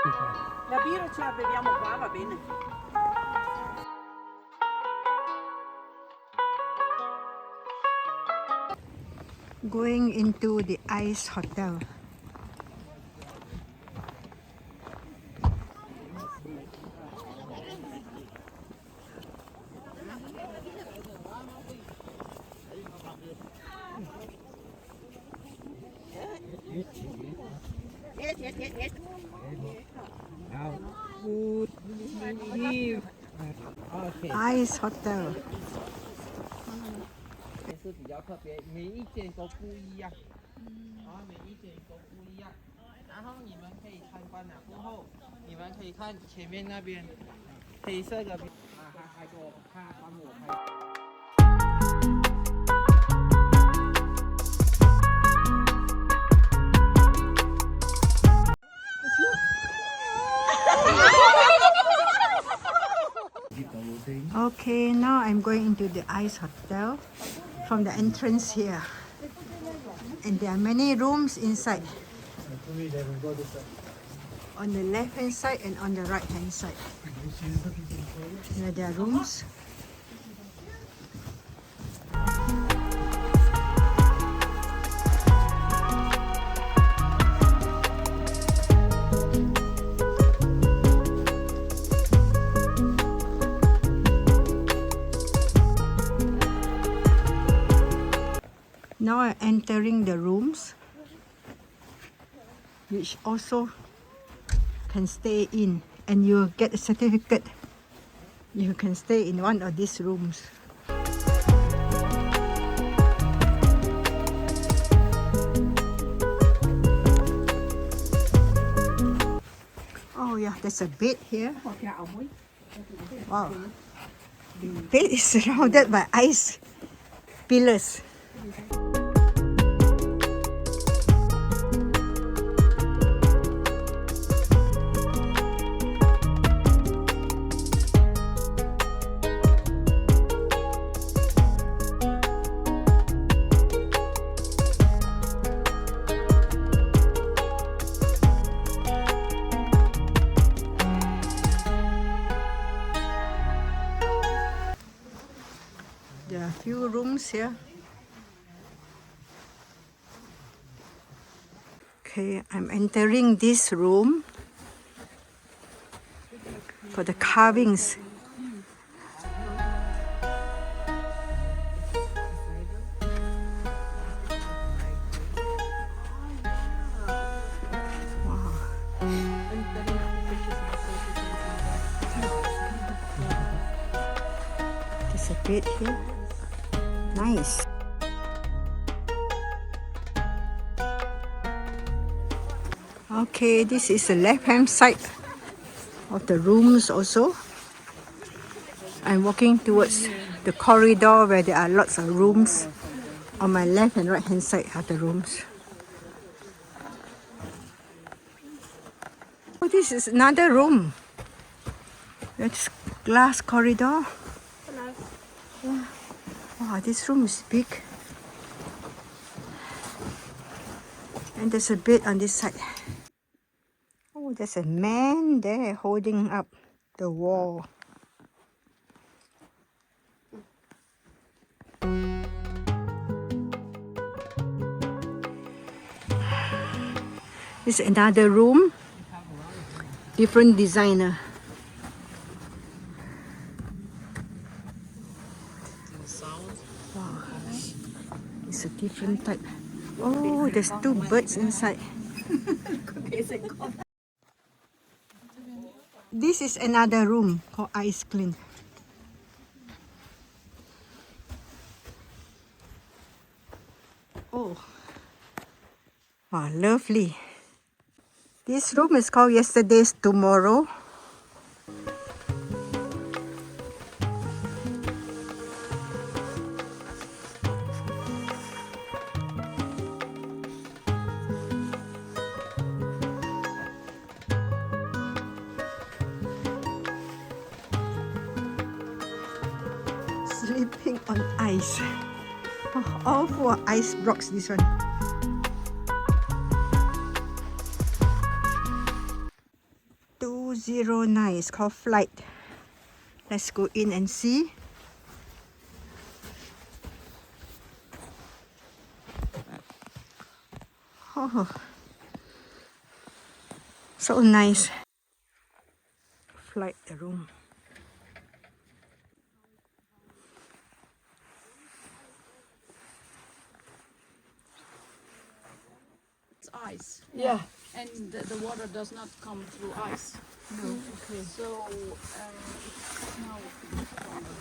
La birra ce la beviamo qua, va bene. Going into the Ice Hotel. Ice Hotel. 是比较特别，每一间都不一样，每一间都不一样。然后你们可以参观了过后，你们可以看前面那边黑色的还给我看，帮我拍。Okay, now I'm going into the Ice Hotel from the entrance here. And there are many rooms inside. On the left hand side and on the right hand side. Here there are rooms. Now I'm entering the rooms, which also can stay in, and you get a certificate. You can stay in one of these rooms. Oh yeah, there's a bed here. Wow. The bed is surrounded by ice pillars. There are a few rooms here. Okay, I'm entering this room for the carvings. Wow. There's a bed here. Nice. Okay, this is the left-hand side of the rooms also. I'm walking towards the corridor where there are lots of rooms on my left and right-hand side of the rooms. Oh, this is another room. That's glass corridor. Yeah. Wow, this room is big. And there's a bed on this side. Oh, there's a man there holding up the wall. This is another room. Different designer. Wow. It's a different type. Oh, there's two birds inside. This is another room for ice clean. Oh, wow, lovely. This room is called Yesterday's Tomorrow. Sleeping on ice. Oh, all for ice blocks, this one. 09. It's called Flight. Let's go in and see. Oh, so nice. Flight the room. It's ice. Yeah. And the water does not come through ice. No, okay. So it's now stronger.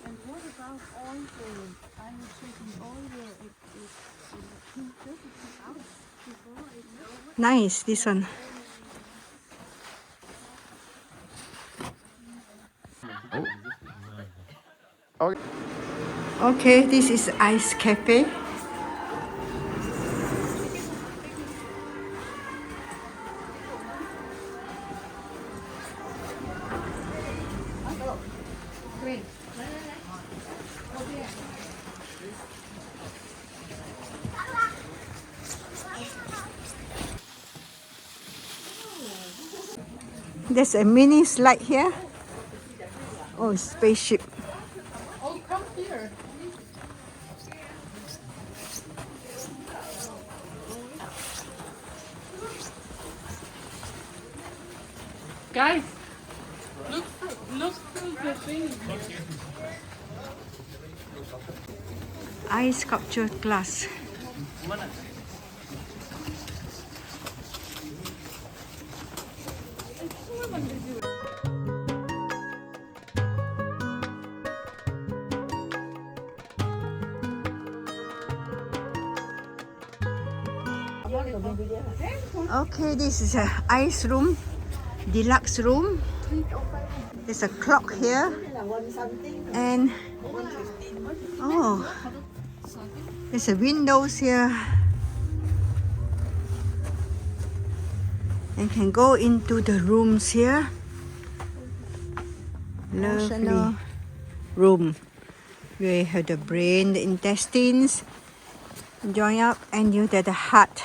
And what about oil? I'm checking oil. It's out before it's over. Nice, this one. Okay, this is Ice Cafe. There's a mini slide here. Oh, spaceship. Oh, come here. Guys, look through the thing. Ice sculpture class. Okay, this is a ice room, deluxe room. There's a clock here, and oh, there's a windows here, and can go into the rooms here. Lovely room. We have the brain, the intestines join up, and you get the heart.